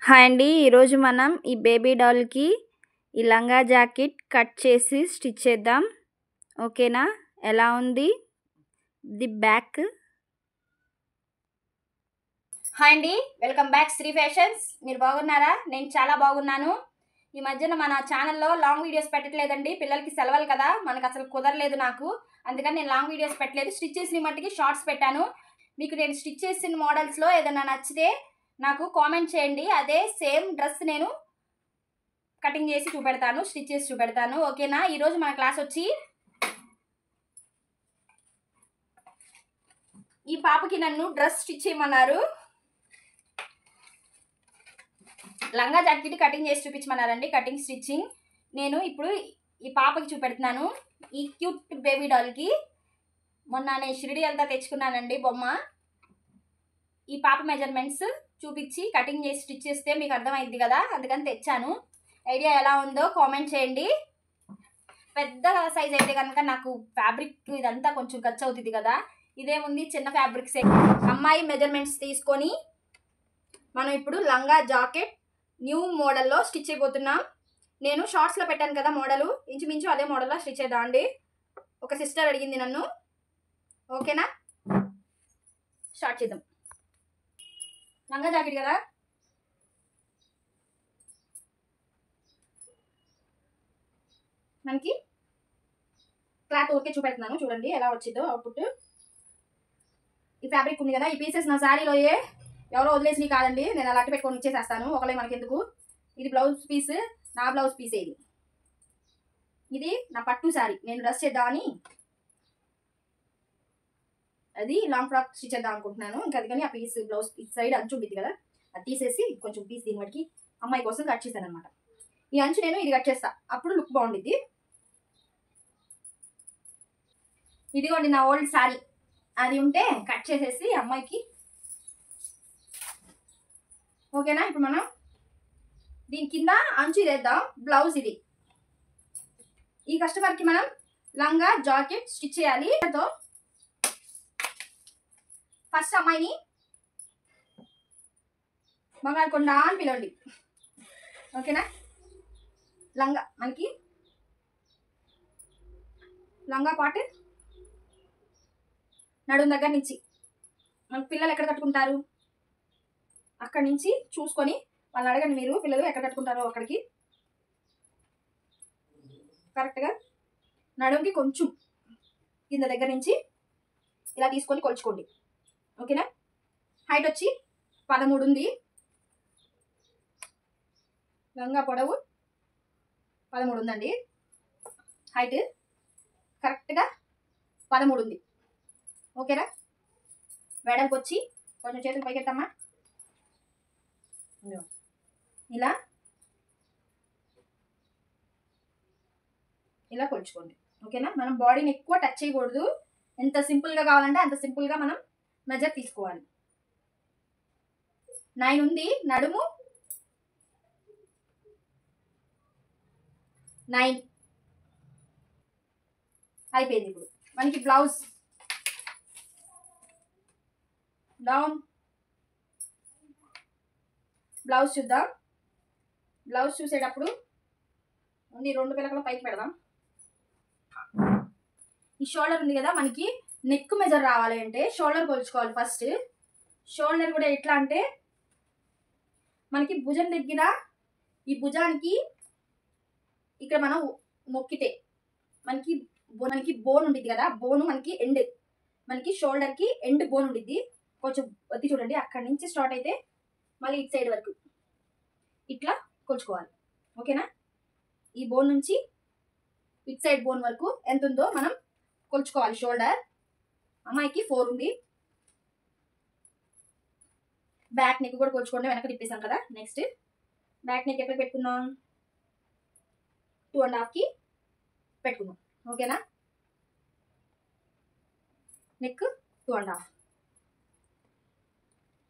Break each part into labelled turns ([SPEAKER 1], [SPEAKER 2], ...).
[SPEAKER 1] Hi అండి. ఈరోజు మనం ఈ బేబీ డాల్‌కి ఈ లంగా జాకెట్ కట్ చేసి స్టిచ్ చేద్దాం. ఓకేనా? ఎలా ఉంది ది బ్యాక్?
[SPEAKER 2] హాయ్ అండి, వెల్కమ్ బ్యాక్ శ్రీ ఫ్యాషన్స్. మీరు బాగున్నారా? నేను చాలా బాగున్నాను. ఈ మధ్యన మన ఛానల్లో లాంగ్ వీడియోస్ పెట్టట్లేదండి. పిల్లలకి సెలవులు కదా, మనకు అసలు కుదరలేదు నాకు. అందుకని నేను లాంగ్ వీడియోస్ పెట్టలేదు. స్టిచ్ చేసిన మట్టికి షార్ట్స్ పెట్టాను. మీకు నేను స్టిచ్ చేసిన మోడల్స్లో ఏదైనా నచ్చితే నాకు కామెంట్ చేయండి. అదే సేమ్ డ్రెస్ నేను కటింగ్ చేసి చూపెడతాను, స్టిచ్ చేసి చూపెడతాను. ఓకేనా? ఈరోజు మన క్లాస్ వచ్చి ఈ పాపకి నన్ను డ్రెస్ స్టిచ్ చేయమన్నారు. లంగా జాకెట్ కటింగ్ చేసి చూపించమన్నారండి, కటింగ్ స్టిచ్చింగ్. నేను ఇప్పుడు ఈ పాపకి చూపెడుతున్నాను. ఈ క్యూట్ బేబీ డాల్కి మొన్న నేను షిరిడి అంతా తెచ్చుకున్నానండి బొమ్మ. ఈ పాప మెజర్మెంట్స్ చూపించి కటింగ్ చేసి స్టిచ్ చేస్తే మీకు అర్థమైంది కదా, అందుకని తెచ్చాను. ఐడియా ఎలా ఉందో కామెంట్ చేయండి. పెద్ద సైజ్ అయితే కనుక నాకు ఫ్యాబ్రిక్ ఇదంతా కొంచెం ఖర్చు అవుతుంది కదా, ఇదేముంది చిన్న ఫ్యాబ్రిక్స్. అమ్మాయి మెజర్మెంట్స్ తీసుకొని మనం ఇప్పుడు లంగా జాకెట్ న్యూ మోడల్లో స్టిచ్ అయిపోతున్నాం. నేను షార్ట్స్లో పెట్టాను కదా మోడలు, ఇంచుమించు అదే మోడల్లో స్టిచ్ చేద్దాం అండి. ఒక సిస్టర్ అడిగింది నన్ను. ఓకేనా? స్టార్ట్ చేద్దాం. లంగా జాకెట్ కదా, మనకి క్లాత్ ఓకే చూపెడుతున్నాను. చూడండి ఎలా వచ్చిందో అవుట్పుట్. ఈ ఫ్యాబ్రిక్ ఉంది కదా, ఈ పీసెస్ నా శారీలో ఎవరో వదిలేసి కాదండి, నేను అలా అట్టు పెట్టుకొని ఇచ్చేసేస్తాను. ఒకలే మనకెందుకు. ఇది బ్లౌజ్ పీస్, నా బ్లౌజ్ పీస్. ఇది నా పట్టు శారీ, నేను డ్రెస్ చేద్దామని అది లాంగ్ ఫ్రాక్ స్టిచ్ చేద్దాం అనుకుంటున్నాను. ఇంకా అందుకని ఆ పీస్ బ్లౌజ్ పీస్ సైడ్ అంచు ఉంటుంది కదా, అది తీసేసి కొంచెం పీస్ దీని బట్టి అమ్మాయి కోసం కట్ చేశాను అనమాట. ఈ అంచు నేను ఇది కట్ చేస్తా, అప్పుడు లుక్ బాగుండిద్ది. ఇదిగోండి నా ఓల్డ్ శారీ, అది ఉంటే కట్ చేసేసి అమ్మాయికి. ఓకేనా? ఇప్పుడు మనం దీని కింద అంచు వేద్దాం. బ్లౌజ్ ఇది. ఈ కస్టమర్కి మనం లంగా జాకెట్ స్టిచ్ చేయాలి. ఫస్ట్ అమ్మాయిని బంగారుకొండ అని పిలవండి. ఓకేనా? లంగా మనకి లంగా పాటు నడుము దగ్గర నుంచి మన పిల్లలు ఎక్కడ కట్టుకుంటారు అక్కడి నుంచి చూసుకొని వాళ్ళని అడగండి. మీరు పిల్లలు ఎక్కడ కట్టుకుంటారో అక్కడికి కరెక్ట్గా నడుముకి కొంచెం కింద దగ్గర నుంచి ఇలా తీసుకొని కొలుచుకోండి. ఓకేనా? హైట్ వచ్చి 13 ఉంది. లంగా పొడవు 13 ఉందండి. హైట్ కరెక్ట్గా 13 ఉంది. ఓకేనా? వెడల్పు వచ్చి కొంచెం చేతులు పైకెత్తమ్మా. ఇలా ఇలా కొలుచుకోండి. ఓకేనా? మనం బాడీని ఎక్కువ టచ్ చేయకూడదు. ఎంత సింపుల్గా కావాలంటే అంత సింపుల్గా మనం మెజర్ తీసుకోవాలి. 9 ఉంది నడుము. 9 అయిపోయింది. ఇప్పుడు మనకి బ్లౌజ్ డౌన్. బ్లౌజ్ చూద్దాం. బ్లౌజ్ చూసేటప్పుడు ఉంది 2 పిల్లకలు పైకి పెడదాం. ఈ షోల్డర్ ఉంది కదా, మనకి నెక్ మెజర్ రావాలి అంటే షోల్డర్ కొలుచుకోవాలి ఫస్ట్. షోల్డర్ కూడా ఎట్లా అంటే మనకి భుజం దగ్గర ఈ భుజానికి ఇక్కడ మనం నొక్కితే మనకి బోన్ ఉండిద్ది కదా, బోను మనకి ఎండ్, మనకి షోల్డర్కి ఎండ్ బోన్ ఉండిద్ది. కొంచెం వద్ది చూడండి, అక్కడి నుంచి స్టార్ట్ అయితే మళ్ళీ ఇటు సైడ్ వరకు ఇట్లా కొలుచుకోవాలి. ఓకేనా? ఈ బోన్ నుంచి ఇటు సైడ్ బోన్ వరకు ఎంత ఉందో మనం కొలుచుకోవాలి. షోల్డర్ అమ్మాయికి 4 ఉంది. బ్యాక్ నెక్ కూడా కొలుచుకోండి, వెనక తిప్పేసాం కదా. నెక్స్ట్ బ్యాక్ నెక్ ఎక్కడ పెట్టుకుందాం? 2.5కి పెట్టుకుందాం. ఓకేనా? నెక్ 2.5.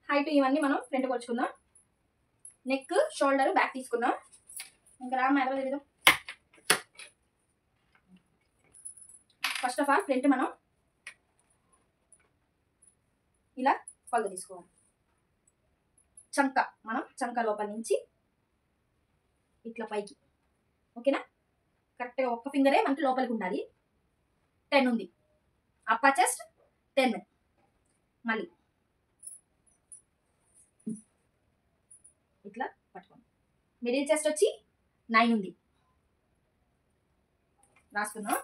[SPEAKER 2] హైట్ ఇవన్నీ మనం ఫ్రంట్ కొలుచుకుందాం. నెక్ షోల్డర్ బ్యాక్ తీసుకుందాం. ఇంకా రామ ఎక్కడ తిరుగుదాం. ఫస్ట్ ఆఫ్ ఆల్ ఫ్రంట్ మనం ఇలా కొలత తీసుకోవాలి. మనం చంక లోపల నుంచి ఇట్లా పైకి, ఓకేనా. కరెక్ట్గా ఒక్క ఫింగరే మనకి లోపలికి ఉండాలి. 10 ఉంది. అప్పర్ చెస్ట్ 10, మళ్ళీ ఇట్లా పట్టుకోండి. మిడిల్ చెస్ట్ వచ్చి 9 ఉంది, రాసుకున్నాం.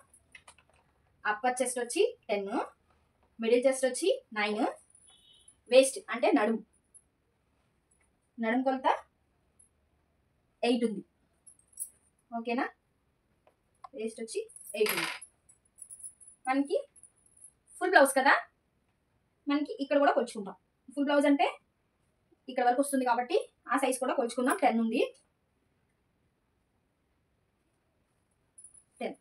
[SPEAKER 2] అప్పర్ చెస్ట్ వచ్చి 10, మిడిల్ చెస్ట్ వచ్చి 9, వేస్ట్ అంటే నడుము కొలత 8 ఉంది, ఓకేనా. వేస్ట్ వచ్చి 8 ఉంది. మనకి ఫుల్ బ్లౌజ్ కదా, మనకి ఇక్కడ కూడా కొలుచుకుంటాం. ఫుల్ బ్లౌజ్ అంటే ఇక్కడ వరకు వస్తుంది కాబట్టి ఆ సైజ్ కూడా కొలుచుకుందాం. 10 ఉంది. 10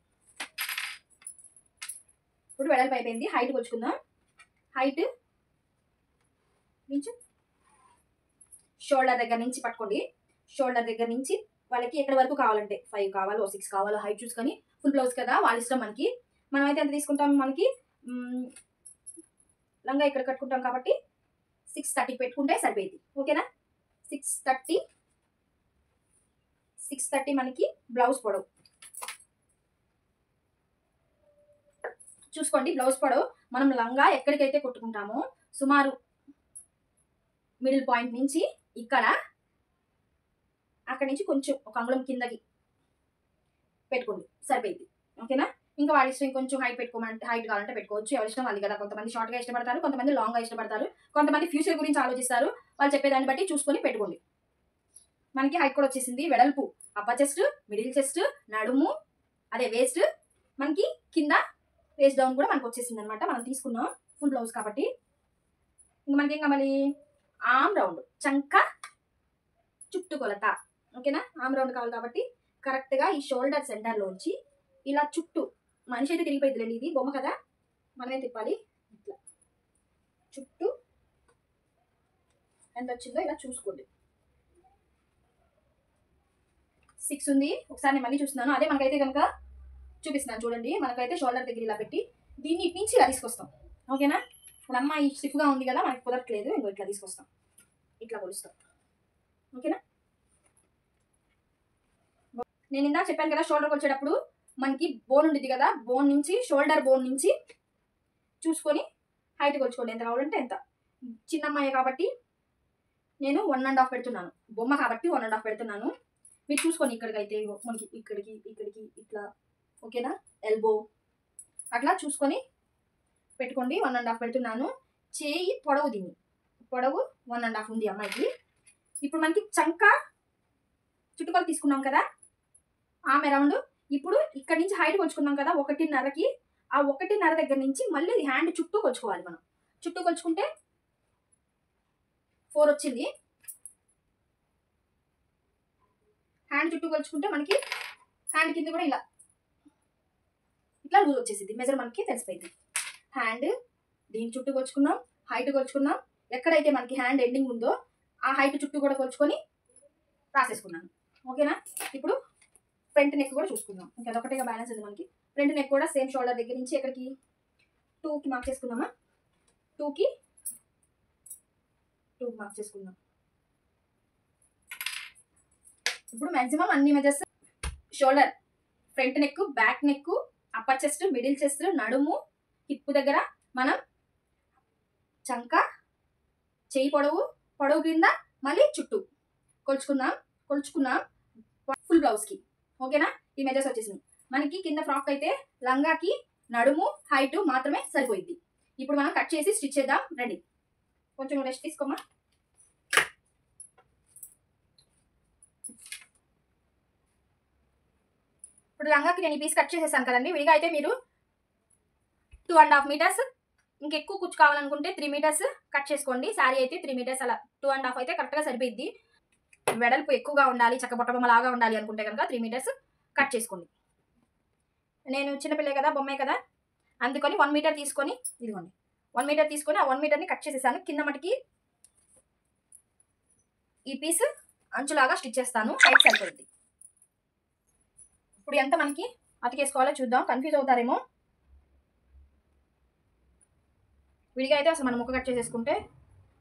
[SPEAKER 2] ఇప్పుడు వెడల్పు అయిపోయింది. హైట్ కొలుచుకుందాం. హైట్ నుంచి షోల్డర్ దగ్గర నుంచి పట్టుకోండి. షోల్డర్ దగ్గర నుంచి వాళ్ళకి ఎక్కడి వరకు కావాలంటే 5 కావాలో 6 కావాలో హైట్ చూసుకొని, ఫుల్ బ్లౌజ్ కదా వాళ్ళ ఇష్టం. మనమైతే ఎంత తీసుకుంటాం, మనకి లంగా ఇక్కడ కట్టుకుంటాం కాబట్టి 630 పెట్టుకుంటే సరిపోయింది, ఓకేనా. 630 మనకి బ్లౌజ్ పొడవు చూసుకోండి. బ్లౌజ్ పొడవు మనం లంగా ఎక్కడికైతే కొట్టుకుంటామో సుమారు మిడిల్ పాయింట్ నుంచి అక్కడి నుంచి కొంచెం ఒక అంగుళం కిందకి పెట్టుకోండి, సరిపోయింది, ఓకేనా. ఇంకా వాళ్ళ ఇష్టం, కొంచెం హైట్ పెట్టుకోమంటే హైట్ కావాలంటే పెట్టుకోవచ్చు, ఎవరి ఇష్టం వాళ్ళది కదా. కొంతమంది షార్ట్గా ఇష్టపడతారు, కొంతమంది లాంగ్గా ఇష్టపడతారు, కొంతమంది ఫ్యూచర్ గురించి ఆలోచిస్తారు. వాళ్ళు చెప్పేదాన్ని బట్టి చూసుకొని పెట్టుకోండి. మనకి హైట్ కూడా వచ్చేసింది. వెడల్పు అప్పర్ చెస్ట్, మిడిల్ చెస్ట్, నడుము, అదే వేస్ట్, మనకి కింద వేస్ట్ డౌన్ కూడా మనకు వచ్చేసింది అనమాట. మనం తీసుకున్నాం ఫుల్ బ్లౌజ్ కాబట్టి. ఇంకా మనకి ఏం కావాలి, ఆమ్ రౌండ్, చంక చుట్టు కొలత, ఓకేనా. ఆమ్ రౌండ్ కావాలి కాబట్టి కరెక్ట్గా ఈ షోల్డర్ సెంటర్లోంచి ఇలా చుట్టూ, మనిషి అయితే తిరిగిపోయిందిలేండి, ఇది బొమ్మ కదా, మనమే తిప్పాలి. ఇట్లా చుట్టూ ఎంత వచ్చిందో ఇలా చూసుకోండి. 6 ఉంది. ఒకసారి నేను మళ్ళీ చూస్తున్నాను. అదే మనకైతే కనుక చూపిస్తున్నాను చూడండి. మనకైతే షోల్డర్ దగ్గర ఇలా పెట్టి దీన్ని ఇటు నుంచి ఇలా తీసుకొస్తాం, ఓకేనా. ఇప్పుడు అమ్మాయి స్టిఫ్గా ఉంది కదా, మనకి కుదరట్లేదు, ఇంకో ఇట్లా తీసుకొస్తాం, ఇట్లా కొలుస్తాం, ఓకేనా. నేను ఇందాక చెప్పాను కదా, షోల్డర్ కొలిచేటప్పుడు మనకి బోన్ ఉండిద్ది కదా, బోన్ నుంచి షోల్డర్ బోన్ నుంచి చూసుకొని హైట్ కొలుచుకోండి. ఎంత కావాలంటే ఎంత. చిన్న అమ్మాయి కాబట్టి నేను 1.5 పెడుతున్నాను, బొమ్మ కాబట్టి 1.5 పెడుతున్నాను. మీరు చూసుకొని ఇక్కడికైతే మనకి ఇక్కడికి ఇట్లా, ఓకేనా. ఎల్బో అట్లా చూసుకొని పెట్టుకోండి. 1.5 పెడుతున్నాను. చేయి పొడవు, దీన్ని పొడవు 1.5 ఉంది అమ్మాయికి. ఇప్పుడు మనకి చంక చుట్టుకొలత తీసుకున్నాం కదా, ఆమె రౌండ్. ఇప్పుడు ఇక్కడ నుంచి హైట్ కొలుచుకున్నాం కదా 1.5కి, ఆ 1.5 దగ్గర నుంచి మళ్ళీ హ్యాండ్ చుట్టూ కొలుచుకోవాలి. మనం చుట్టూ కొలుచుకుంటే 4 వచ్చింది. హ్యాండ్ చుట్టూ కొలుచుకుంటే మనకి హ్యాండ్ కింద కూడా ఇట్లా లూజ్ వచ్చేసింది. మెజర్ మనకి తెలిసిపోయింది. హ్యాండ్ దీని చుట్టూ కొలుచుకున్నాం, హైట్ కొలుచుకున్నాం. ఎక్కడైతే మనకి హ్యాండ్ ఎండింగ్ ఉందో ఆ హైట్ చుట్టూ కూడా కొలుచుకొని రాసేసుకున్నాను, ఓకేనా. ఇప్పుడు ఫ్రంట్ నెక్ కూడా చూసుకుందాం. ఇంకా అదొకటిగా బ్యాలెన్స్ ఉంది మనకి. ఫ్రంట్ నెక్ కూడా సేమ్ షోల్డర్ దగ్గర నుంచి ఎక్కడికి 2కి మార్క్ చేసుకుందామా. 2కి మార్క్ చేసుకుందాం. ఇప్పుడు మ్యాక్సిమం అన్ని measures shoulder, front neck, back neck, upper chest, middle chest, నడుము, హిప్ దగ్గర మనం చంక, చేయి పొడవు కింద మళ్ళీ చుట్టూ కొలుచుకున్నాం ఫుల్ బ్లౌజ్కి, ఓకేనా. ఈ మెజర్స్ వచ్చేసింది మనకి. కింద ఫ్రాక్ అయితే లంగాకి నడుము హైట్ మాత్రమే సరిపోయింది. ఇప్పుడు మనం కట్ చేసి స్టిచ్ చేద్దాం. రెడీ. కొంచెం రెస్ట్ తీసుకోమా. ఇప్పుడు లంగాకి నేను ఈ పీస్ కట్ చేసేసాను కదండి. విడిగా అయితే మీరు 2.5 మీటర్స్, ఇంకెక్కువ కుచ్చు కావాలనుకుంటే 3 మీటర్స్ కట్ చేసుకోండి. శారీ అయితే 3 మీటర్స్, అలా 2.5 అయితే కరెక్ట్గా సరిపోయింది. వెడల్పు ఎక్కువగా ఉండాలి, చక్క బొట్టబొమ్మ లాగా ఉండాలి అనుకుంటే కనుక 3 మీటర్స్ కట్ చేసుకోండి. నేను చిన్నపిల్లే కదా, బొమ్మే కదా, అందుకని 1 మీటర్ తీసుకొని, ఇదిగోండి 1 మీటర్ తీసుకొని ఆ 1 మీటర్ని కట్ చేసేసాను. కింద మటుకి ఈ పీస్ అంచులాగా స్టిచ్ చేస్తాను, హైట్ సరిపోయింది. ఇప్పుడు ఎంత మనకి అతికేసుకోవాలో చూద్దాం. కన్ఫ్యూజ్ అవుతారేమో. విడిగా అయితే అసలు మనం ముక్క కట్ చేసేసుకుంటే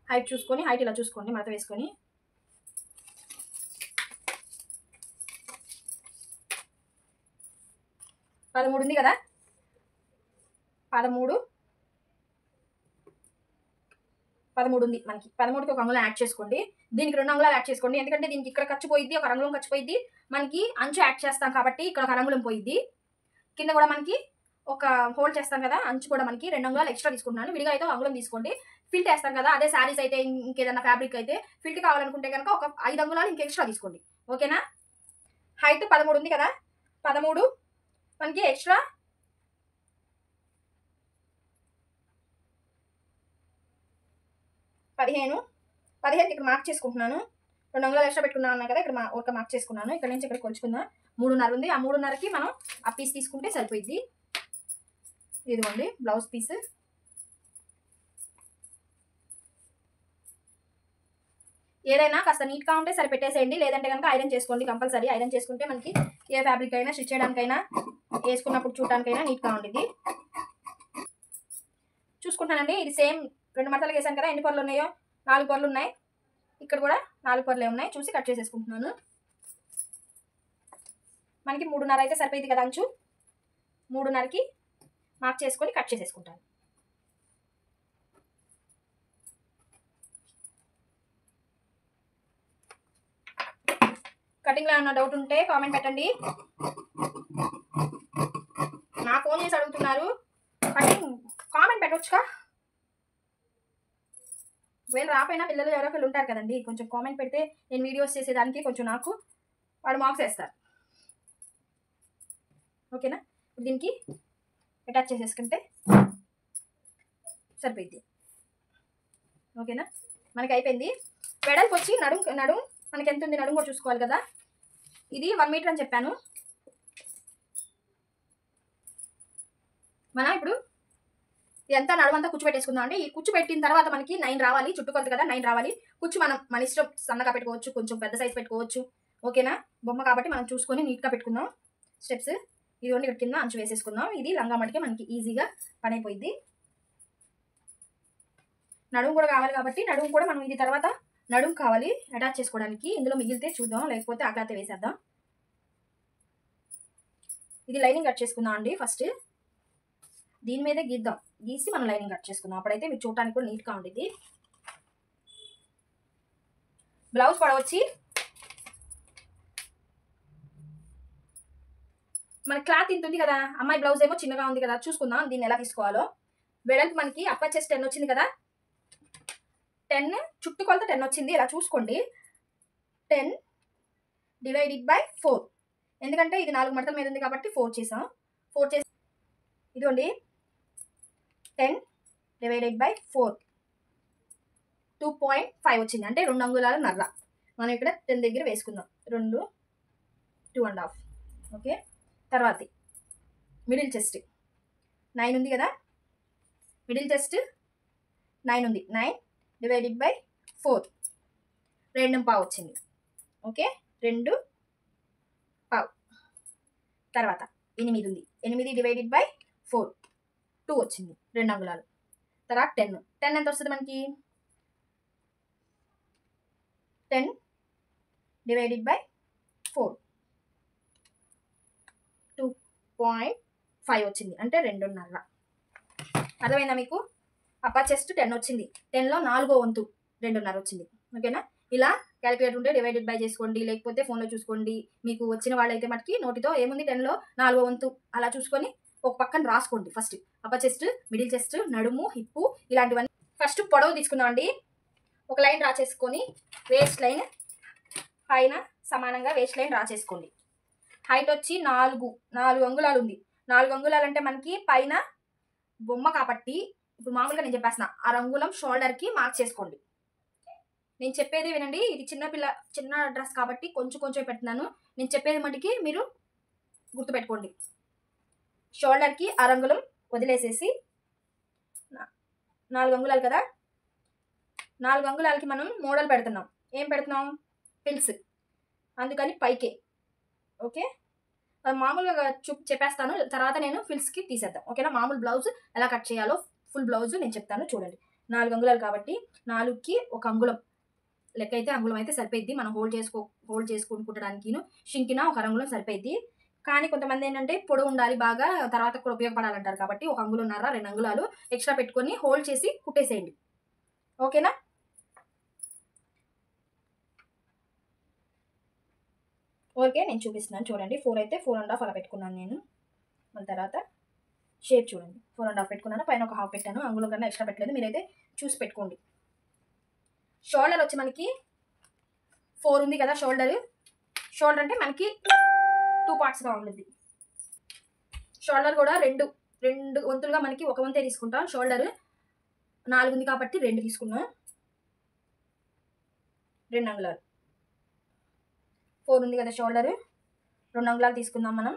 [SPEAKER 2] హైట్ చూసుకొని, హైట్ ఇలా చూసుకోండి, మడత వేసుకొని 13 ఉంది కదా, 13 ఉంది మనకి. 13కి ఒక అంగుళం యాడ్ చేసుకోండి. దీనికి 2 అంగుళాలు యాడ్ చేసుకోండి. ఎందుకంటే దీనికి ఇక్కడ ఖర్చు పోయిద్ది, ఒక అంగుళం ఖర్చు పోయిద్ది. మనకి అంచు యాడ్ చేస్తాం కాబట్టి ఇక్కడ ఒక అంగుళం పోయిద్ది. కింద కూడా మనకి ఒక హోల్డ్ చేస్తాం కదా, అంచు కూడా మనకి 2 అంగుళాలు ఎక్స్ట్రా తీసుకుంటున్నాను. విడిగా అయితే ఒక అంగుళం తీసుకోండి. ఫిల్ట్ వేస్తాం కదా, అదే శారీస్ అయితే ఇంకేదన్నా ఫ్యాబ్రిక్ అయితే ఫిల్ట్ కావాలనుకుంటే కనుక ఒక 5 అంగుళాలు ఇంక ఎక్స్ట్రా తీసుకోండి. ఓకేనా? హైట్ 13 ఉంది కదా, 13 మనకి ఎక్స్ట్రా 15 ఇక్కడ మార్క్ చేసుకుంటున్నాను. 2 అంగుళాలు ఎక్స్ట్రా పెట్టుకున్నాను అన్నా కదా, ఇక్కడ ఒక మార్క్ చేసుకున్నాను. ఇక్కడ నుంచి ఇక్కడ కొలుచుకుందాం. 3.5 ఉంది. ఆ 3.5కి మనం ఆ పీస్ తీసుకుంటే సరిపోయిద్ది. ఇదిగోండి బ్లౌజ్ పీస్. ఏదైనా కాస్త నీట్గా ఉంటే సరి పెట్టేసేయండి, లేదంటే కనుక ఐరన్ చేసుకోండి. కంపల్సరీ ఐరన్ చేసుకుంటే మనకి ఏ ఫ్యాబ్రిక్ అయినా స్టిచ్ చేయడానికైనా వేసుకున్నప్పుడు చూడటానికైనా నీట్గా ఉండిద్ది. చూసుకుంటానండి, ఇది సేమ్ 2 మడతలు వేసాను కదా, ఎన్ని పొరలు ఉన్నాయో 4 పొరలు ఉన్నాయి. ఇక్కడ కూడా 4 పొరలే ఉన్నాయి. చూసి కట్ చేసేసుకుంటున్నాను. మనకి 3.5 అయితే సరిపోయింది కదా అంచు. 3.5కి మార్క్ చేసుకొని కట్ చేసేసుకుంటాను. కటింగ్లో ఏమన్నా డౌట్ ఉంటే కామెంట్ పెట్టండి. నా ఫోన్ చేసి అడుగుతున్నారు, కటింగ్ కామెంట్ పెట్టవచ్చుగా. ఒకవేళ రాపోయినా పిల్లలు ఎవరో ఒకళ్ళు ఉంటారు కదండి, కొంచెం కామెంట్ పెడితే నేను వీడియోస్ చేసేదానికి కొంచెం నాకు వాడు మార్క్స్ వేస్తారు. ఓకేనా? దీనికి అటాచ్ చేసేసుకుంటే సరిపోయింది. ఓకేనా? మనకి అయిపోయింది. వెడల్పు వచ్చి నడుం మనకి ఎంత ఉంది, నడుం కూడా చూసుకోవాలి కదా. ఇది 1 మీటర్ అని చెప్పాను. మనం ఇప్పుడు ఇదంతా నడుమంతా కుచ్చు పెట్టేసుకుందాం అండి. ఈ కుచ్చు పెట్టిన తర్వాత మనకి 9 రావాలి. చుట్టుకొలత కదా 9 రావాలి. కుచ్చు మన ఇష్టం, సన్నగా పెట్టుకోవచ్చు, కొంచెం పెద్ద సైజ్ పెట్టుకోవచ్చు. ఓకేనా? బొమ్మ కాబట్టి మనం చూసుకొని నీట్గా పెట్టుకుందాం స్టెప్స్. ఇదిగోండి ఇక్కడ కింద అంచు వేసేసుకుందాం. ఇది లంగా మటుకే మనకి ఈజీగా పని అయిపోయింది. నడుము కూడా కావాలి కాబట్టి నడుము కూడా మనం ఇది తర్వాత నడుము కావాలి అటాచ్ చేసుకోవడానికి. ఇందులో మిగిలితే చూద్దాం, లేకపోతే ఆ క్లాత్ వేసేద్దాం. ఇది లైనింగ్ కట్ చేసుకుందాం అండి. ఫస్ట్ దీని మీదే గీసి మనం లైనింగ్ కట్ చేసుకుందాం. అప్పుడైతే మీకు చూడటానికి కూడా నీట్గా ఉండిద్ది. బ్లౌజ్ పొడవు వచ్చి మన క్లాత్ ఇంత ఉంది కదా, అమ్మాయి బ్లౌజ్ ఏమో చిన్నగా ఉంది కదా, చూసుకుందాం దీన్ని ఎలా తీసుకోవాలో. వెడల్పు మనకి అప్పర్ చెస్ట్ 10 వచ్చింది కదా, 10 చుట్టుకొలత 10 వచ్చింది. ఇలా చూసుకోండి. 10 డివైడెడ్ బై 4, ఎందుకంటే ఇది 4 మడతల మీద ఉంది కాబట్టి 4 చేసాం. 4 చేసి ఇదిగోండి 10 డివైడెడ్ బై 4 2.5 వచ్చింది. అంటే 2 అంగుళాల నర్ర. మనం ఇక్కడ 10 దగ్గర వేసుకుందాం. 2.5. ఓకే. తర్వాత మిడిల్ చెస్ట్ 9 ఉంది కదా, మిడిల్ చెస్ట్ 9 ఉంది. 9 డివైడెడ్ బై 4 2.5 వచ్చింది. ఓకే, 2.5. తర్వాత 8 ఉంది. 8 డివైడెడ్ బై 4 2 వచ్చింది, 2 అంగుళాలు. తర్వాత 10 ఎంత వస్తుంది మనకి? 10 డివైడెడ్ బై 4 2.5 వచ్చింది, అంటే 2.5. అర్థమైందా మీకు? అప్పర్ చెస్ట్ 10 వచ్చింది, 10లో 4వ వంతు 2.5 వచ్చింది. ఓకేనా? ఇలా క్యాలిక్యులేటర్ ఉంటే డివైడెడ్ బై చేసుకోండి, లేకపోతే ఫోన్లో చూసుకోండి. మీకు వచ్చిన వాళ్ళైతే మటుకి నోటితో ఏముంది 10లో 4వ వంతు అలా చూసుకొని ఒక పక్కన రాసుకోండి. First upper chest, middle chest, నడుము, హిప్పు ఇలాంటివన్నీ. ఫస్ట్ పొడవు తీసుకుందాం అండి. ఒక లైన్ డ్రా చేసుకొని వేస్ట్ లైన్ పైన సమానంగా వేస్ట్ లైన్ డ్రా చేసుకోండి. హైట్ వచ్చి 4 అంగుళాలు ఉంది. 4 అంగుళాలు అంటే మనకి పైన బొమ్మ కాబట్టి ఇప్పుడు మామూలుగా నేను చెప్పేస్తున్నా, 6 అంగుళం షోల్డర్కి మార్క్ చేసుకోండి. నేను చెప్పేది వినండి. ఇది చిన్న డ్రెస్ కాబట్టి కొంచెం పెడుతున్నాను. నేను చెప్పేది మటుకి మీరు గుర్తుపెట్టుకోండి. షోల్డర్కి 6 అంగుళం వదిలేసేసి 4 అంగుళాలు కదా, 4 అంగుళాలకి మనం మోడల్ పెడుతున్నాం. ఏం పెడుతున్నాం? పిల్స్. అందుకని పైకే. ఓకే, మామూలుగా చెప్పేస్తాను, తర్వాత నేను ఫిల్స్కి తీసేద్దాం. ఓకేనా? మామూలు బ్లౌజ్ ఎలా కట్ చేయాలో ఫుల్ బ్లౌజ్ నేను చెప్తాను చూడండి. 4 అంగుళాలు కాబట్టి 4కి 1 అంగుళం లెక్క అయితే అంగుళం అయితే సరిపోయిద్ది. మనం హోల్డ్ చేసుకుని కుట్టడానికి షింకిన 1 అంగుళం సరిపోయిద్ది. కానీ కొంతమంది ఏంటంటే పొడవు ఉండాలి బాగా, తర్వాత కూడా ఉపయోగపడాలంటారు. కాబట్టి 1 అంగుళంన్నర 2 అంగుళాలు ఎక్స్ట్రా పెట్టుకొని హోల్డ్ చేసి కుట్టేసేయండి. ఓకేనా? ఓకే, నేను చూపిస్తున్నాను చూడండి. 4 అయితే 4.5 అలా పెట్టుకున్నాను నేను. మళ్ళీ తర్వాత షేప్ చూడండి, 4.5 పెట్టుకున్నాను, పైన ఒక హాఫ్ పెట్టాను. అంగుళం కన్నా ఎక్స్ట్రా పెట్టలేదు, మీరైతే చూసి పెట్టుకోండి. షోల్డర్ వచ్చి మనకి 4 ఉంది కదా షోల్డర్. షోల్డర్ అంటే మనకి 2 పార్ట్స్గా ఉంటుంది. షోల్డర్ కూడా రెండు వంతులుగా మనకి 1 వంతే తీసుకుంటాం. షోల్డర్ 4 ఉంది కాబట్టి 2 తీసుకున్నాం. 2 అంగుళాలు. 4 ఉంది కదా షోల్డర్, 2 అంగుళాలు తీసుకుందాం మనం.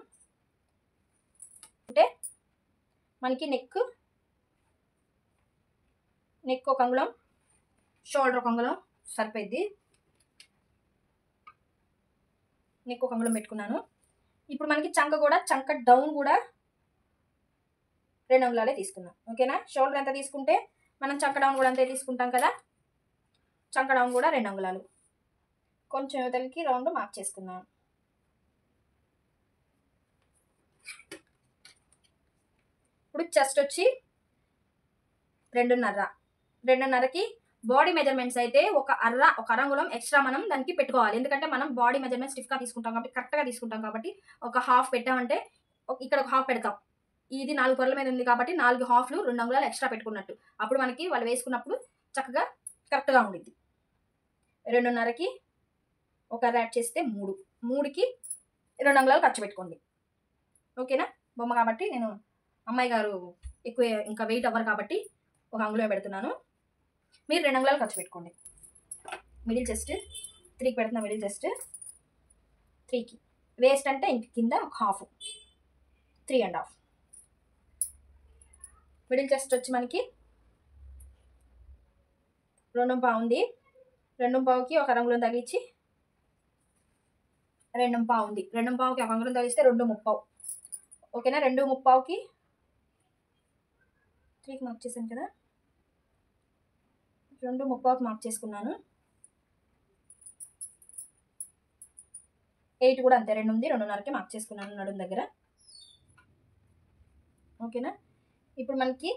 [SPEAKER 2] అంటే మనకి నెక్ 1 అంగుళం, షోల్డర్ 1 అంగుళం సరిపోయింది. నెక్ 1 అంగుళం పెట్టుకున్నాను. ఇప్పుడు మనకి చంక డౌన్ కూడా 2 అంగుళాలే తీసుకున్నాం. ఓకేనా? షోల్డర్ ఎంత తీసుకుంటే మనం చంక డౌన్ కూడా అంతే తీసుకుంటాం కదా. చంక డౌన్ కూడా 2 అంగుళాలు. కొంచెం యువతలకి రౌండ్ మార్క్ చేసుకున్నాం. ఇప్పుడు చెస్ట్ వచ్చి 2.5. 2.5కి బాడీ మెజర్మెంట్స్ అయితే ఒక అరంగుళం ఎక్స్ట్రా మనం దానికి పెట్టుకోవాలి. ఎందుకంటే మనం బాడీ మెజర్మెంట్ స్టిఫ్గా తీసుకుంటాం కాబట్టి, కరెక్ట్గా తీసుకుంటాం కాబట్టి ఒక హాఫ్ పెట్టామంటే ఇక్కడ ఒక హాఫ్ పెడతాం. ఇది 4 పొరల మీద ఉంది కాబట్టి 4 హాఫ్లు 2 అంగుళాలు ఎక్స్ట్రా పెట్టుకున్నట్టు. అప్పుడు మనకి వాళ్ళు వేసుకున్నప్పుడు చక్కగా కరెక్ట్గా ఉండిద్ది. 2.5కి ఒక యాడ్ చేస్తే 3. 3కి 2 అంగుళాలు ఖర్చు పెట్టుకోండి. ఓకేనా? బొమ్మ కాబట్టి నేను అమ్మాయి గారు ఎక్కువ ఇంకా వెయిట్ అవ్వరు కాబట్టి 1 అంగుళం పెడుతున్నాను. మీరు 2 అంగుళాలు ఖర్చు పెట్టుకోండి. మిడిల్ చెస్ట్ 3కి పెడుతున్నా. మిడిల్ చెస్ట్ 3కి. వేస్ట్ అంటే ఇంక కింద ఒక హాఫ్, 3.5. మిడిల్ చెస్ట్ వచ్చి మనకి 2.5 ఉంది. 2.5కి 1 అంగుళం తగిలించి 2.5 ఉంది. 2.5కి 1 అంగుళం తగిలిస్తే 2.30. ఓకేనా? 2.30కి 3కి మార్క్ చేశాను కదా, 2.30కి మార్క్ చేసుకున్నాను. 8 కూడా అంతే, 2 ఉంది. 2.5కి మార్క్ చేసుకున్నాను నడుం దగ్గర. ఓకేనా? ఇప్పుడు మనకి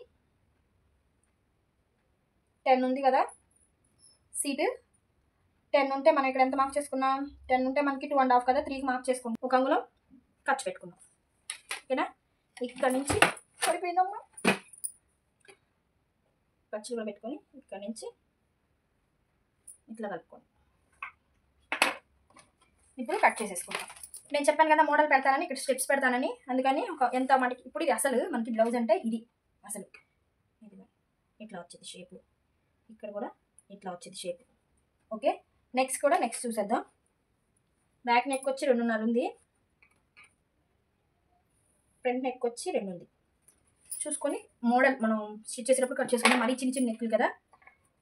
[SPEAKER 2] 10 ఉంది కదా సీటు. 10 ఉంటే మనం ఇక్కడ ఎంత మార్క్ చేసుకున్నాం? 10 ఉంటే మనకి 2.5 కదా, 3కి మార్క్ చేసుకున్నాం. 1 అంగుళం ఖర్చు పెట్టుకున్నాం. ఓకేనా? ఇక్కడ నుంచి సరిపోయిందమ్మా. ఖర్చు కూడా పెట్టుకొని ఇక్కడ నుంచి ఇట్లా కలుపుకోండి. ఇప్పుడు కట్ చేసేసుకుంటాం. నేను చెప్పాను కదా మోడల్ పెడతానని, ఇక్కడ స్టెప్స్ పెడతానని. అందుకని ఎంత మనకి ఇప్పుడు ఇది అసలు మనకి బ్లౌజ్ అంటే ఇది అసలు ఇది ఇట్లా వచ్చేది షేపు. ఇక్కడ కూడా ఇట్లా వచ్చేది షేప్. ఓకే, నెక్స్ట్ చూసేద్దాం. బ్యాక్ నెక్ వచ్చి 2.5 ఉంది. ఫ్రంట్ నెక్ వచ్చి 2 ఉంది. చూసుకొని మోడల్ మనం స్టిచ్ చేసేటప్పుడు కట్ చేసుకుని మరీ చిన్న నెక్కులు కదా.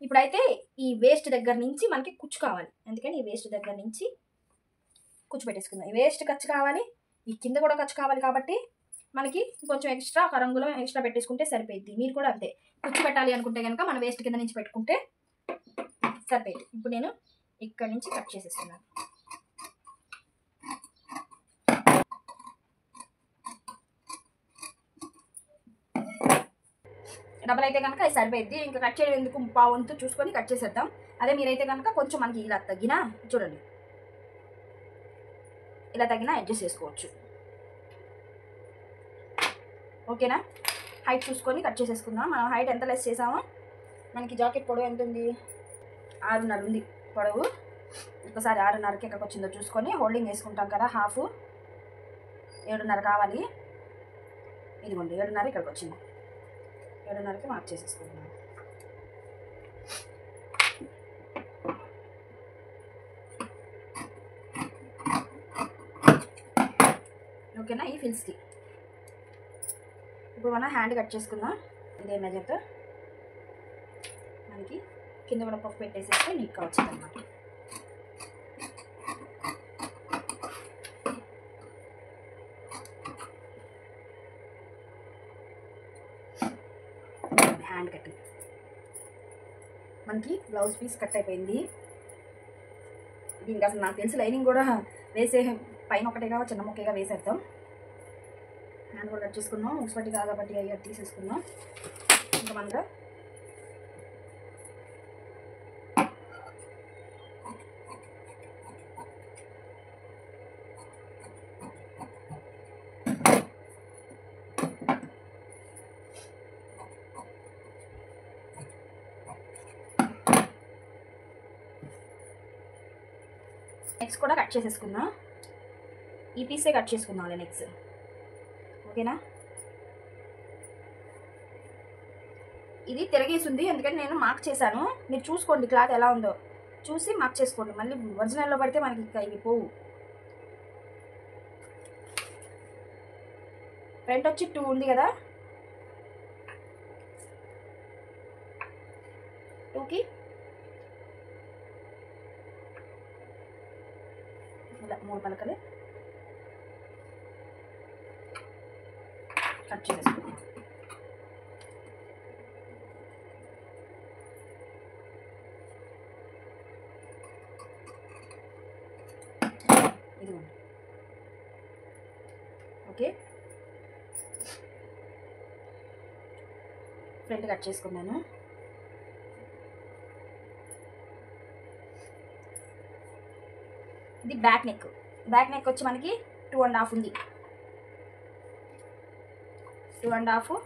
[SPEAKER 2] ఇప్పుడైతే ఈ వేస్ట్ దగ్గర నుంచి మనకి కుచ్చు కావాలి. అందుకని ఈ వేస్ట్ దగ్గర నుంచి కుచ్చు పెట్టేసుకుందాం. ఈ వేస్ట్ ఖర్చు కావాలి, ఈ కింద కూడా ఖర్చు కావాలి కాబట్టి మనకి కొంచెం ఎక్స్ట్రా 1 అంగుళం ఎక్స్ట్రా పెట్టేసుకుంటే సరిపోయింది. మీరు కూడా అంతే, కుచ్చు పెట్టాలి అనుకుంటే కనుక మన వేస్ట్ కింద నుంచి పెట్టుకుంటే సరిపోయింది. ఇప్పుడు నేను ఇక్కడ నుంచి కట్ చేసేస్తున్నాను. డబల్ అయితే కనుక అది సరిపోయింది. ఇంకా కట్ చేయడం ఎందుకు, 1/4 వంతు చూసుకొని కట్ చేసేద్దాం. అదే మీరైతే కనుక కొంచెం మనకి ఇలా తగ్గినా చూడండి, ఇలా తగ్గినా అడ్జస్ట్ చేసుకోవచ్చు. ఓకేనా? హైట్ చూసుకొని కట్ చేసేసుకుందాం. మనం హైట్ ఎంత లెస్ చేసామో, మనకి జాకెట్ పొడవు ఎంత ఉంది? 6.5 ఉంది పొడవు. ఒకసారి 6.5కి ఎక్కడికి వచ్చిందో చూసుకొని హోల్డింగ్ వేసుకుంటాం కదా, హాఫ్ 7.5 కావాలి. ఇదిగోండి 7.5 ఇక్కడికి వచ్చింది. 7.5కి మార్క్ చేసేసుకుంటున్నాను. ఓకేనా? ఈ ఫిల్స్కి ఇప్పుడు మనం హ్యాండ్ కట్ చేసుకుందాం. ఇదే మెజర్తో మనకి కింద కూడా పప్పు పెట్టేసేస్తే నీట్గా వచ్చింది అన్నమాట. హ్యాండ్ కటింగ్ మనకి బ్లౌజ్ పీస్ కట్ అయిపోయింది. దీనికి అసలు నాకు తెలిసి లైనింగ్ కూడా వేసే పైన ఒకటేగా చిన్న ముక్కగా వేసేద్దాం. హ్యాండ్ కూడా కట్ చేసుకున్నాం. ముసుపట్టి కాగబట్టి అయ్యి తీసేసుకున్నాం. ఇంకా మనగా నెక్స్ట్ కూడా కట్ చేసేసుకుందాం. ఈ పీసే కట్ చేసుకుందాం నెక్స్ట్. ఓకేనా? ఇది తిరగేసింది, ఎందుకంటే నేను మార్క్ చేశాను. మీరు చూసుకోండి క్లాత్ ఎలా ఉందో చూసి మార్క్ చేసుకోండి. మళ్ళీ ఒరిజినల్లో పడితే మనకి ఇంకా ఇవి పోవు. ఫ్రంట్ వచ్చి 2 ఉంది కదా, 2కి ఇలా 3 పలకలు కట్ చేసేసుకుందాం. ఇదిగోండి. ఓకే, ఫ్రంట్ కట్ చేసుకున్నాను. ఇది బ్యాక్ నెక్. బ్యాక్ నెక్ వచ్చి మనకి 2.5 ఉంది. 2.5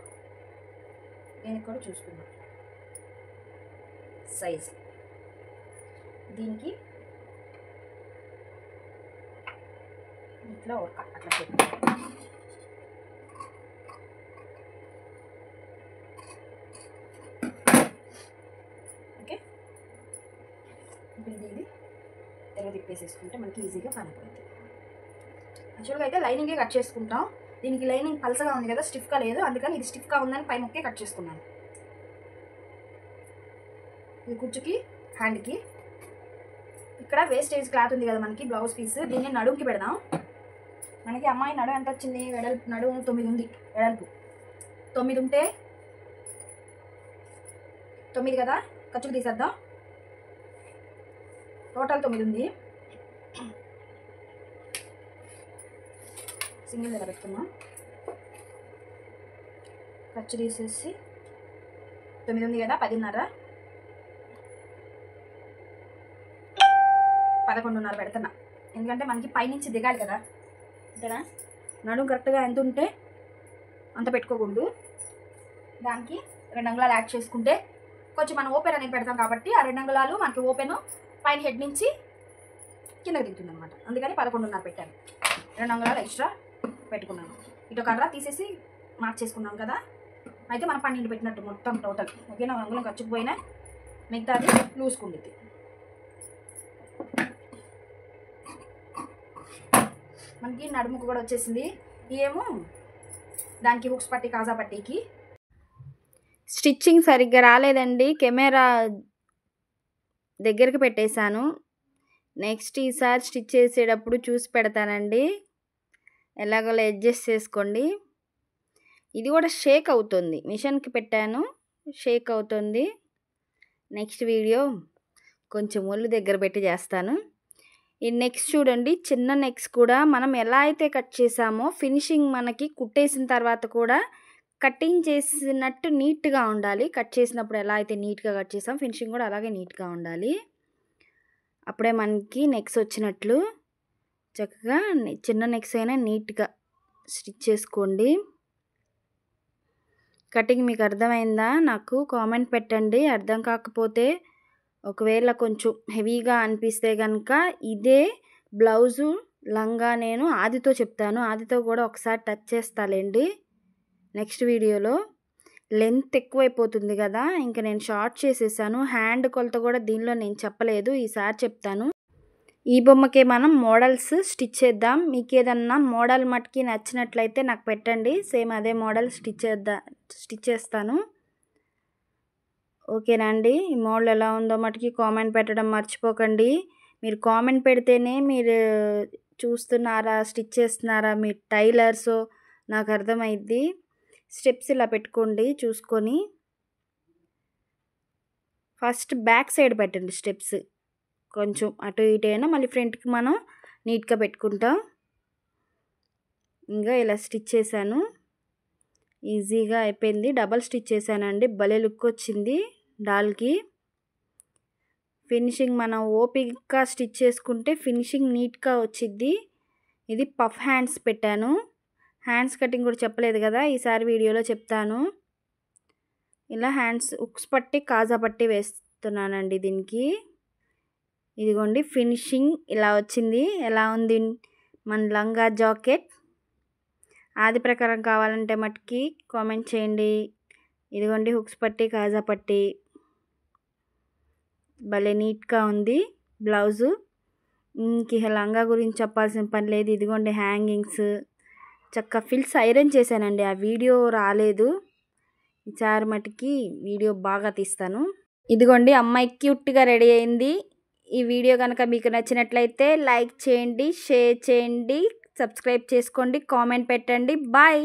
[SPEAKER 2] దీనికి కూడా చూసుకుందాం సైజ్. దీనికి ఇట్లా అట్లా పెట్టుకోవాలి. ఓకే, ఇప్పుడు ఇది తెల్ల తిప్పేసేసుకుంటే మనకి ఈజీగా పని అయిపోయింది. యాక్చువల్గా అయితే లైనింగే కట్ చేసుకుంటాం. దీనికి లైనింగ్ పలసగా ఉంది కదా, స్టిఫ్గా లేదు, అందుకని ఇది స్టిఫ్గా ఉందని పై ముక్కే కట్ చేసుకున్నాను. ఈ కుచ్చుకి హ్యాండ్కి ఇక్కడ వేస్టేజ్ క్లాత్ ఉంది కదా మనకి, బ్లౌజ్ పీస్, దీన్ని నడుముకి పెడదాం. మనకి అమ్మాయి నడుము ఎంత వచ్చింది? నడుము 9 ఉంది. వెడల్పు 9 ఉంటే 9 కదా, ఖర్చులు తీసేద్దాం. టోటల్ 9 ఉంది. సింగిల్ దగ్గర పెట్టుకున్నాం. ఖర్చు తీసేసి 9 ఉంది కదా, 10.5 11.5 పెడుతున్నా. ఎందుకంటే మనకి పైనుంచి దిగాలి కదా, అంతేనా? నడుము కరెక్ట్గా ఎంత ఉంటే అంత పెట్టుకోకూడదు. దానికి 2 అంగుళాలు యాడ్ చేసుకుంటే కొంచెం మనం ఓపెన్ అనేది పెడతాం కాబట్టి ఆ 2 అంగుళాలు మనకి ఓపెన్ పైన హెడ్ నుంచి కిందకి దిగుతుంది అనమాట. అందుకని 11.5 పెట్టాను. 2 అంగుళాలు ఎక్స్ట్రా పెట్టుకున్నాను. ఇటు కర్ర తీసేసి మార్క్ చేసుకున్నాం కదా, అయితే మనం 12 పెట్టినట్టు మొత్తం టోటల్. ఓకేనా? అంగుళం ఖర్చుకుపోయినా మిగతాది లూసుకుంటుంది. మనకి నడుముకు కూడా వచ్చేసింది. ఏమో దానికి హుక్స్ పట్టి కాజా పట్టీకి
[SPEAKER 1] స్టిచ్చింగ్ సరిగ్గా రాలేదండి, కెమెరా దగ్గరికి పెట్టేశాను. నెక్స్ట్ ఈసారి స్టిచ్ చేసేటప్పుడు చూసి పెడతానండి, ఎలాగోలా అడ్జస్ట్ చేసుకోండి. ఇది కూడా షేక్ అవుతుంది, మిషన్కి పెట్టాను షేక్ అవుతుంది. నెక్స్ట్ వీడియో కొంచెం ఒళ్ళు దగ్గర పెట్టి చేస్తాను. ఈ నెక్స్ట్ చూడండి, చిన్న నెక్స్ కూడా మనం ఎలా అయితే కట్ చేసామో ఫినిషింగ్ మనకి కుట్టేసిన తర్వాత కూడా కటింగ్ చేసినట్టు నీట్గా ఉండాలి. కట్ చేసినప్పుడు ఎలా అయితే నీట్గా కట్ చేసాం ఫినిషింగ్ కూడా అలాగే నీట్గా ఉండాలి. అప్పుడే మనకి నెక్స్ వచ్చినట్లు. చక్కగా చిన్న నెక్స్ అయినా నీట్గా స్టిచ్ చేసుకోండి. కటింగ్ మీకు అర్థమైందా? నాకు కామెంట్ పెట్టండి. అర్థం కాకపోతే ఒకవేళ కొంచెం హెవీగా అనిపిస్తే కనుక ఇదే బ్లౌజు లంగా నేను ఆదితో చెప్తాను, ఆదితో కూడా ఒకసారి టచ్ చేస్తాలేండి నెక్స్ట్ వీడియోలో. లెంత్ ఎక్కువైపోతుంది కదా, ఇంకా నేను షార్ట్ చేసేసాను. హ్యాండ్ కొలత కూడా దీనిలో నేను చెప్పలేదు, ఈసారి చెప్తాను. ఈ బొమ్మకే మనం మోడల్స్ స్టిచ్ చేద్దాం. మీకు ఏదన్నా మోడల్ మట్టుకి నచ్చినట్లయితే నాకు పెట్టండి, సేమ్ అదే మోడల్ స్టిచ్ చేస్తాను. ఓకేనా అండి? ఈ మోడల్ ఎలా ఉందో మటుకి కామెంట్ పెట్టడం మర్చిపోకండి. మీరు కామెంట్ పెడితేనే మీరు చూస్తున్నారా, స్టిచ్ చేస్తున్నారా, మీ టైలర్సో నాకు అర్థమైద్ది. స్టెప్స్ ఇలా పెట్టుకోండి చూసుకొని. ఫస్ట్ బ్యాక్ సైడ్ పెట్టండి స్టెప్స్, కొంచెం అటు ఇటు అయినా మళ్ళీ ఫ్రంట్కి మనం నీట్గా పెట్టుకుంటాం. ఇంకా ఇలా స్టిచ్ చేశాను. ఈజీగా అయిపోయింది. డబల్ స్టిచ్ చేశానండి. భలే లుక్ వచ్చింది డాల్కి. ఫినిషింగ్ మనం ఓపికగా స్టిచ్ చేసుకుంటే ఫినిషింగ్ నీట్గా వచ్చిద్ది. ఇది పఫ్ హ్యాండ్స్ పెట్టాను. హ్యాండ్స్ కటింగ్ కూడా చెప్పలేదు కదా, ఈసారి వీడియోలో చెప్తాను. ఇలా హ్యాండ్స్ ఉక్స్ పట్టి కాజా పట్టి వేస్తున్నానండి దీనికి. ఇదిగోండి ఫినిషింగ్ ఇలా వచ్చింది. ఎలా ఉంది మన లంగా జాకెట్? ఆది ప్రకారం కావాలంటే మటుకి కామెంట్ చేయండి. ఇదిగోండి హుక్స్ పట్టి కాజా పట్టి భలే నీట్గా ఉంది బ్లౌజు. ఇంక లంగా గురించి చెప్పాల్సిన పని లేదు. ఇదిగోండి హ్యాంగింగ్స్ చక్కగా ఫిల్స్ ఐరన్ చేశానండి. ఆ వీడియో రాలేదు. ఈసారి మటుకి వీడియో బాగా తీస్తాను. ఇదిగోండి అమ్మాయి క్యూట్గా రెడీ అయింది. ఈ వీడియో కనుక మీకు నచ్చినట్లయితే లైక్ చేయండి, షేర్ చేయండి, సబ్స్క్రైబ్ చేసుకోండి, కామెంట్ పెట్టండి. బాయ్.